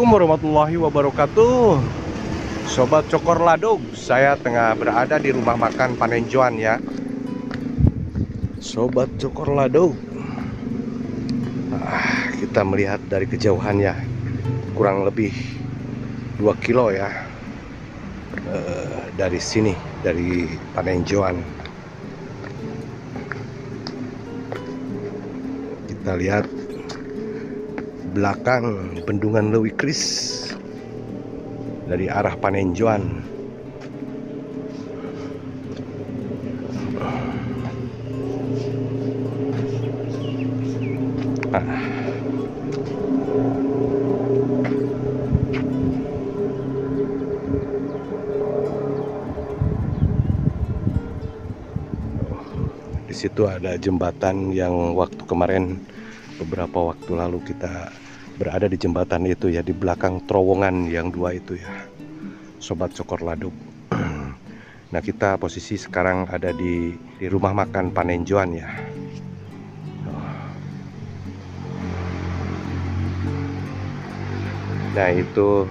Assalamualaikum warahmatullahi wabarakatuh. Sobat Cokor Ladug, saya tengah berada di rumah makan Panenjoan ya. Sobat Cokor Ladug, kita melihat dari kejauhan ya, kurang lebih 2 kilo ya, dari sini, dari Panenjoan. Kita lihat belakang bendungan Leuwi Kris dari arah Panenjoan. Di situ ada jembatan yang waktu kemarin, beberapa waktu lalu kita berada di jembatan itu ya, di belakang terowongan yang dua itu ya, Sobat Cokor Ladug. Nah, kita posisi sekarang ada di rumah makan Panenjoan ya. Nah, itu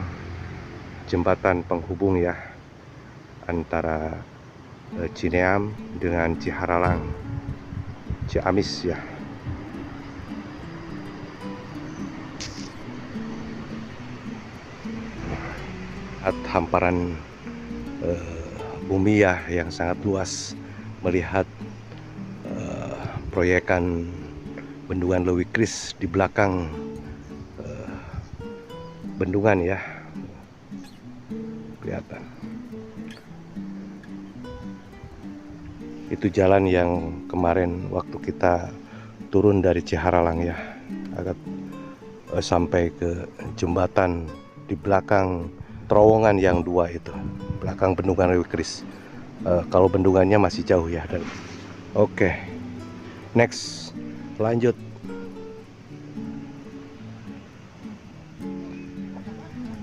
jembatan penghubung ya antara Cineam dengan Ciharalang, Ciamis ya. Hamparan bumi ya yang sangat luas, melihat proyekan bendungan Leuwi Kris di belakang bendungan ya, kelihatan. Itu jalan yang kemarin waktu kita turun dari Ciharalang ya, agak sampai ke jembatan di belakang terowongan yang dua itu, belakang bendungan Leuwi Kris. Kalau bendungannya masih jauh ya. Dan oke, next, lanjut.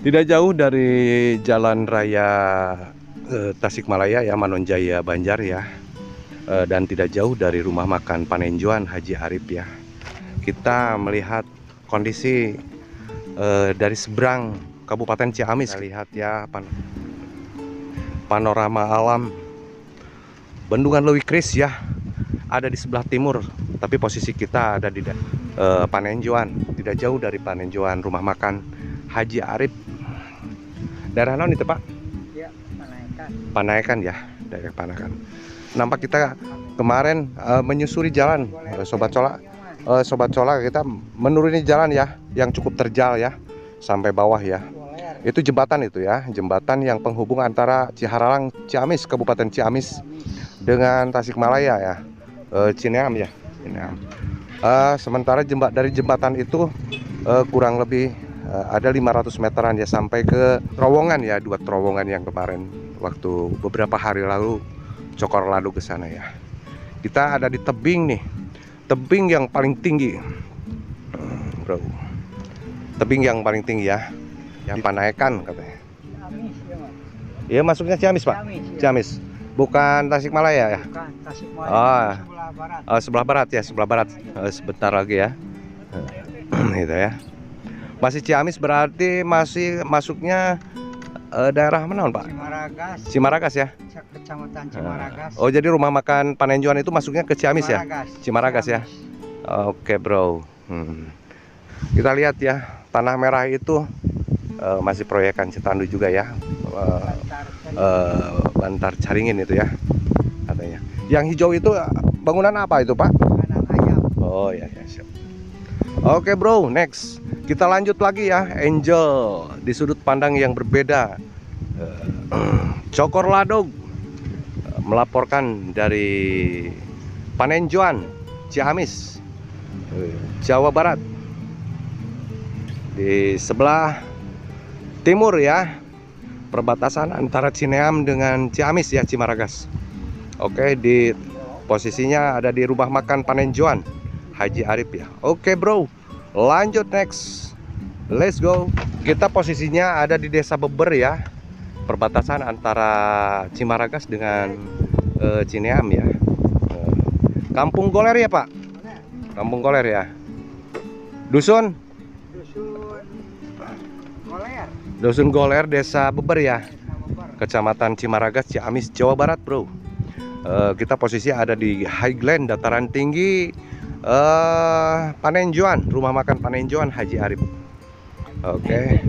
Tidak jauh dari jalan raya Tasikmalaya ya, Manonjaya Banjar ya, dan tidak jauh dari rumah makan Panenjoan Haji Arif ya. Kita melihat kondisi dari seberang Kabupaten Ciamis. Kita lihat ya panorama alam bendungan Leuwi Kris ya, ada di sebelah timur, tapi posisi kita ada di Panenjoan, tidak jauh dari Panenjoan rumah makan Haji Arif. Daerah non itu Pak? Ya, Panaikan. Panaikan ya, daerah Panaikan. Nampak kita kemarin menyusuri jalan, Sobat Cola. Sobat Cola, kita menuruni jalan ya, yang cukup terjal ya, sampai bawah ya. Itu jembatan itu ya, jembatan yang penghubung antara Ciharalang, Ciamis, Kabupaten Ciamis dengan Tasikmalaya ya, Cineam ya, Cineam. Sementara dari jembatan itu kurang lebih ada 500 meteran ya, sampai ke terowongan ya, dua terowongan yang kemarin waktu beberapa hari lalu Cokor Ladug ke sana ya. Kita ada di tebing nih, tebing yang paling tinggi, bro. Tebing yang paling tinggi ya, yang Panaikan katanya. Ciamis ya, Mas. Iya, masuknya Ciamis Pak. Ciamis, ya. Ciamis, bukan Tasikmalaya ya. Bukan, Tasikmalaya, sebelah barat. Sebelah barat ya, sebelah barat. Sebentar lagi ya. Gitu ya. Masih Ciamis berarti masih masuknya daerah mana Pak? Cimaragas. Cimaragas ya. Kecamatan Cimaragas. Oh, jadi rumah makan Panenjoan itu masuknya ke Ciamis ya? Cimaragas ya. Oke, bro. Kita lihat ya, tanah merah itu masih proyekan Citandu juga ya, Bantar Caringin itu ya katanya. Yang hijau itu bangunan apa itu Pak? Kanan ayam. Oh ya, ya siap. Oke bro, next kita lanjut lagi ya, Angel di sudut pandang yang berbeda. Cokor Ladug melaporkan dari Panenjoan, Ciamis, Jawa Barat, di sebelah timur ya, perbatasan antara Cineam dengan Ciamis ya, Cimaragas. Oke, di posisinya ada di rumah makan Panenjoan Haji Arif ya. Oke bro, lanjut next, let's go. Kita posisinya ada di Desa Beber ya, perbatasan antara Cimaragas dengan Cineam ya. Kampung Goler ya Pak? Kampung Goler ya. Dusun? Dusun Goler. Dusun Goler, Desa Beber ya, Beber. Kecamatan Cimaragas, Ciamis, Jawa Barat, bro. Kita posisi ada di Highland, dataran tinggi Panenjuan, rumah makan Panenjuan Haji Arif. Oke.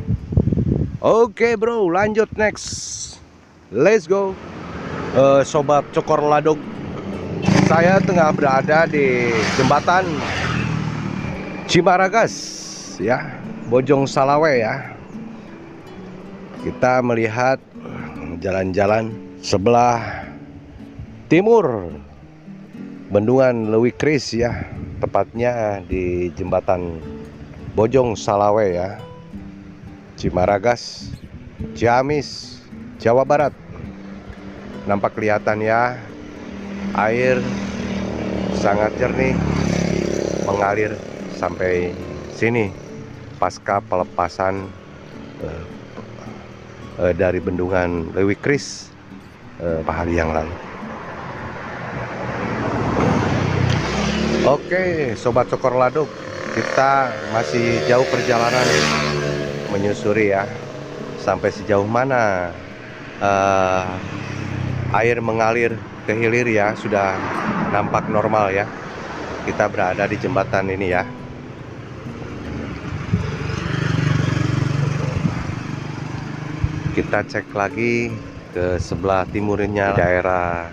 Oke, bro, lanjut next. Let's go. Sobat Cokor Ladug, saya tengah berada di jembatan Cimaragas ya, Bojong Salawe ya. Kita melihat jalan-jalan sebelah timur bendungan Lewi Kris ya, tepatnya di jembatan Bojong Salawe ya, Cimaragas, Ciamis, Jawa Barat. Nampak kelihatan ya, air sangat jernih mengalir sampai sini pasca pelepasan dari bendungan Lewi Kris hari yang lalu. Oke, Sobat Cokor Ladug, kita masih jauh perjalanan menyusuri ya, sampai sejauh mana air mengalir ke hilir ya, sudah nampak normal ya. Kita berada di jembatan ini ya. Kita cek lagi ke sebelah timurnya daerah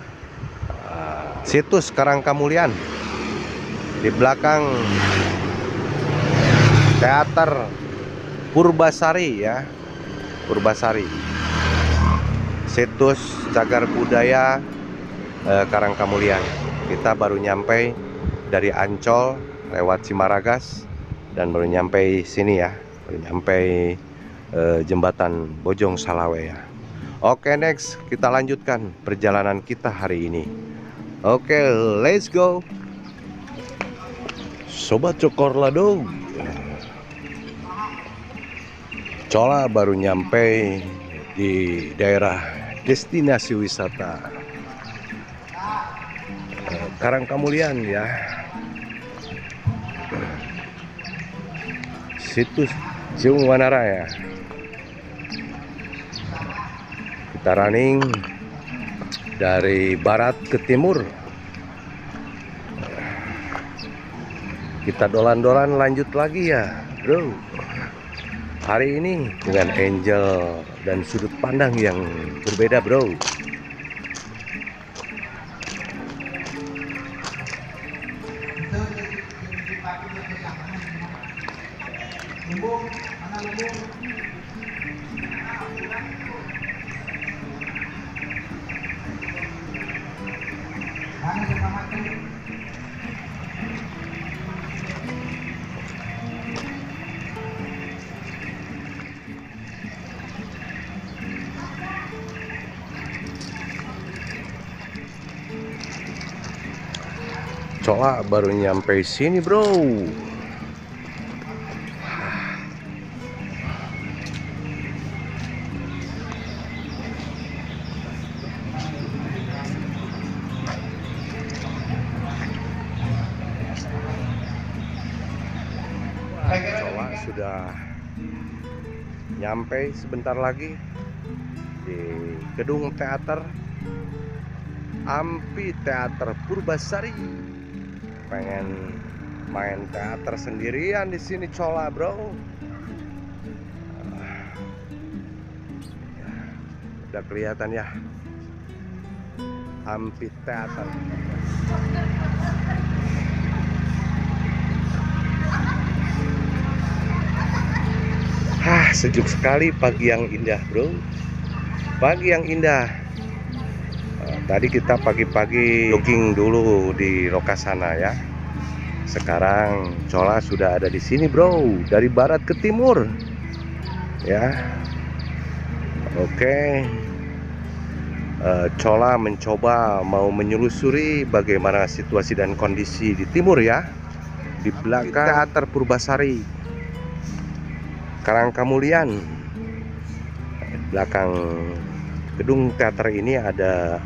situs Karangkamulian. Di belakang teater Purbasari ya, Purbasari. Situs cagar budaya Karangkamulian. Kita baru nyampe dari Ancol lewat Cimaragas dan baru nyampe sini ya, baru nyampe jembatan Bojong Salawe ya. Oke, next kita lanjutkan perjalanan kita hari ini. Oke, let's go. Sobat Cokor Ladug, Cola baru nyampe di daerah destinasi wisata Karangkamulian ya, situs Ciung Wanara ya. Kita running dari barat ke timur. Kita dolan-dolan lanjut lagi ya, bro. Hari ini dengan angle dan sudut pandang yang berbeda, bro. Cola baru nyampe sini, bro. Cola sudah nyampe sebentar lagi di gedung teater Amphitheater Purbasari. Pengen main teater sendirian di sini, Cola, bro. Udah kelihatan ya, Amphitheater. Sejuk sekali, pagi yang indah, bro. Pagi yang indah. Tadi kita pagi-pagi jogging dulu di Lokasana ya. Sekarang Cola sudah ada di sini, bro. Dari barat ke timur. Ya. Oke. Cola mencoba mau menyelusuri bagaimana situasi dan kondisi di timur ya. Di belakang Teater Purbasari Karangkamulian. Di belakang gedung teater ini ada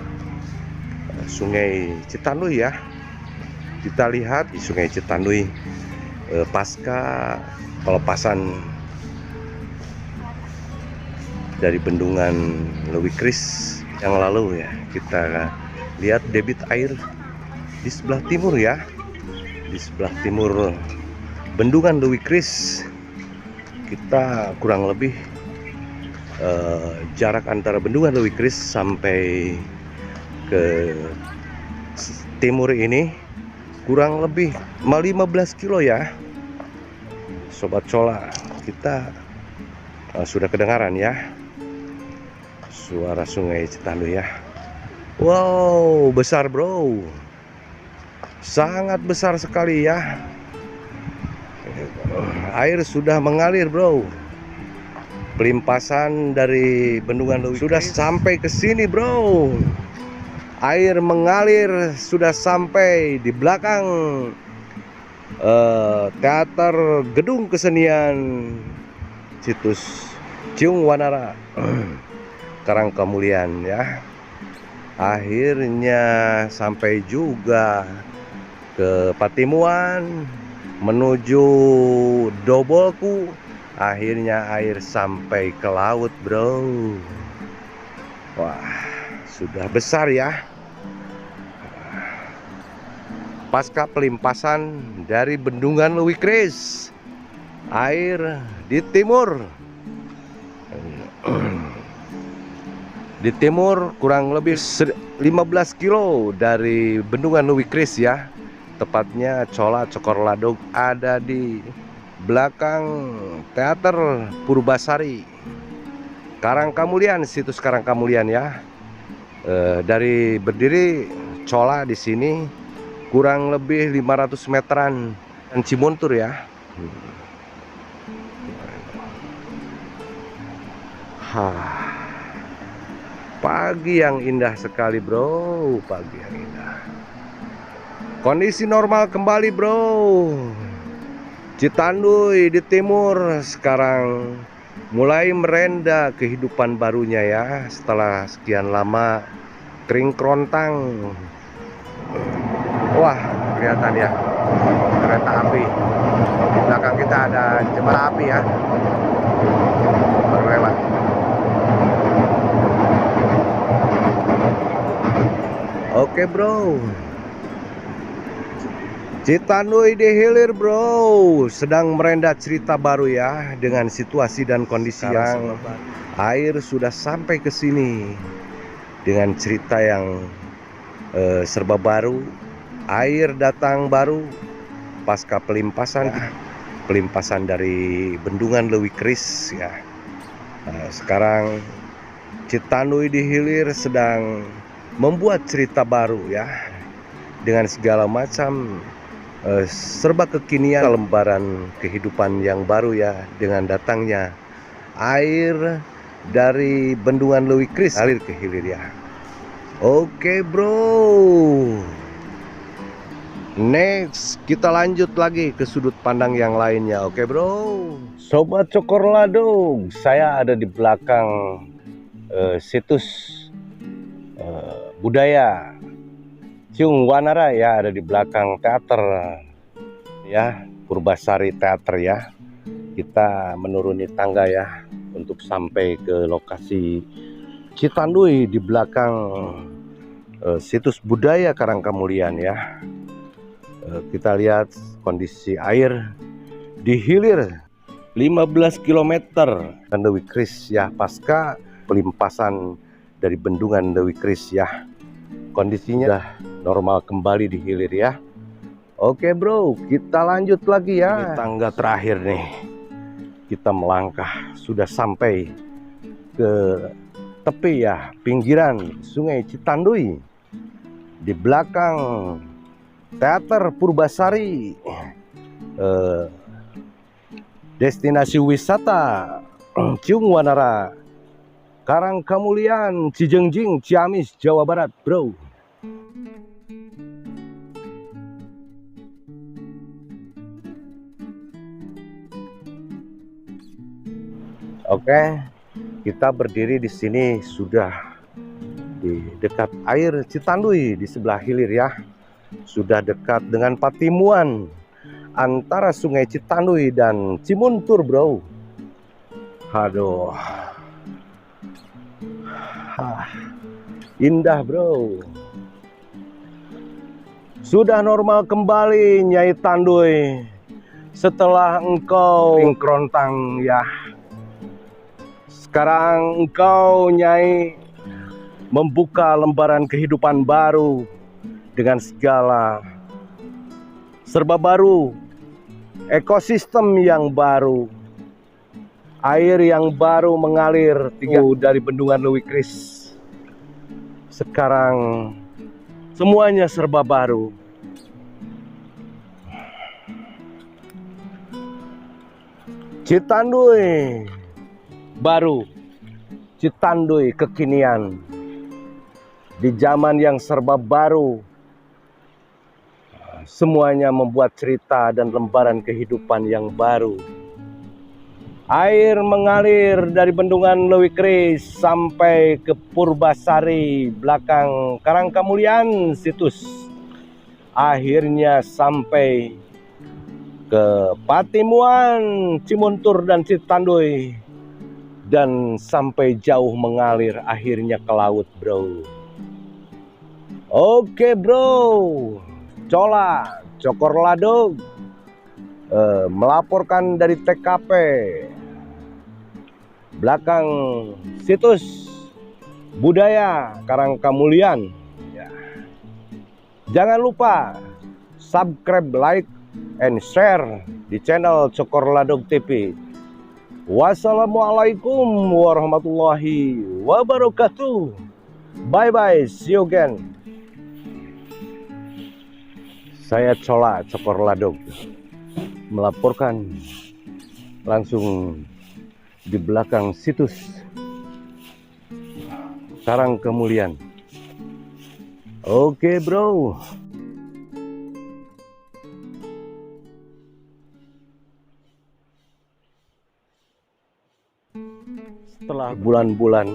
Sungai Citanduy ya. Kita lihat di Sungai Citanduy pasca pelepasan dari bendungan Lewi Kris yang lalu ya. Kita lihat debit air di sebelah timur ya, di sebelah timur bendungan Lewi Kris. Kita kurang lebih jarak antara bendungan Lewi Kris sampai ke timur ini kurang lebih 15 kilo ya, Sobat Cola. Kita sudah kedengaran ya suara Sungai Citanduy ya. Wow, besar bro, sangat besar sekali ya. Air sudah mengalir bro. Pelimpasan dari bendungan Lewi sudah sampai ke sini bro. Air mengalir sudah sampai di belakang teater gedung kesenian situs Ciung Wanara Karangkamulian ya. Akhirnya sampai juga ke Patimuan menuju Dobolku. Akhirnya air sampai ke laut bro. Wah, sudah besar ya. Pasca pelimpasan dari bendungan Lewi Kris, air di timur kurang lebih 15 kilo dari bendungan Lewi Kris ya. Tepatnya Cola Cokorladog ada di belakang teater Purbasari Karangkamulian, situs Karangkamulian ya. Dari berdiri Cola di sini kurang lebih 500 meteran dan Cimontur ya. Pagi yang indah sekali bro, pagi yang indah. Kondisi normal kembali bro. Citanduy di timur sekarang mulai merenda kehidupan barunya ya, setelah sekian lama kering kerontang. Wah, kelihatan ya kereta api. Di belakang kita ada jembatan api ya, baru lewat. Oke bro, Citanduy di hilir bro, sedang merenda cerita baru ya, dengan situasi dan kondisi yang air sudah sampai ke sini dengan cerita yang serba baru. Air datang baru pasca pelimpasan dari bendungan Lewi Kris ya. Sekarang Citanduy di hilir sedang membuat cerita baru ya, dengan segala macam serba kekinian, lembaran kehidupan yang baru ya, dengan datangnya air dari bendungan Lewi Kris alir ke hilir ya. Oke bro, next kita lanjut lagi ke sudut pandang yang lainnya. Oke bro, Sobat Cokorladog, saya ada di belakang situs budaya Ciung Wanara ya, ada di belakang teater ya, Purbasari Teater ya. Kita menuruni tangga ya untuk sampai ke lokasi Citanduy di belakang situs budaya Karangkamulian ya. Kita lihat kondisi air di hilir 15 km dan Lewi Kris ya, pasca pelimpasan dari bendungan Lewi Kris ya. Kondisinya sudah normal kembali di hilir ya. Oke bro, kita lanjut lagi ya. Ini tangga terakhir nih, kita melangkah sudah sampai ke tepi ya, pinggiran Sungai Citanduy di belakang teater Purbasari, destinasi wisata Ciung Wanara Karangkamulian, Cijengjing, Ciamis, Jawa Barat bro. Oke, kita berdiri di sini sudah di dekat air Citanduy di sebelah hilir ya. Sudah dekat dengan Patimuan antara Sungai Citanduy dan Cimontur bro. Aduh, Indah bro. Sudah normal kembali Nyai Tanduy setelah engkau ingkrontang ya. Sekarang engkau Nyai membuka lembaran kehidupan baru dengan segala serba baru, ekosistem yang baru, air yang baru mengalir dari bendungan Lewi Kris. Sekarang semuanya serba baru. Citanduy baru, Citanduy kekinian. Di zaman yang serba baru, semuanya membuat cerita dan lembaran kehidupan yang baru. Air mengalir dari bendungan Lewi Kris sampai ke Purbasari belakang Karangkamulian situs. Akhirnya sampai ke Patimuan, Cimuntur dan Citanduy. Dan sampai jauh mengalir akhirnya ke laut bro. Oke bro, Cola Cokor Ladog melaporkan dari TKP belakang situs budaya Karangkamulian ya. Jangan lupa subscribe, like, and share di channel Cokor Ladog TV. Wassalamualaikum warahmatullahi wabarakatuh. Bye bye, see you again. Saya Cola Cokor Ladog melaporkan langsung di belakang situs Karangkamulian. Oke bro. Setelah bulan-bulan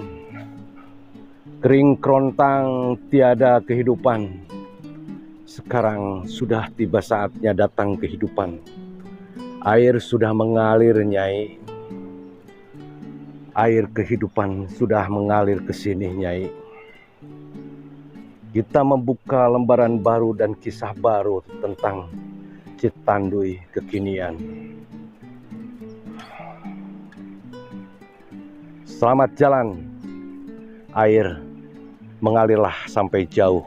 kering kerontang tiada kehidupan, sekarang sudah tiba saatnya datang kehidupan. Air sudah mengalir Nyai. Air kehidupan sudah mengalir ke sini Nyai. Kita membuka lembaran baru dan kisah baru tentang Citanduy kekinian. Selamat jalan. Air mengalirlah sampai jauh.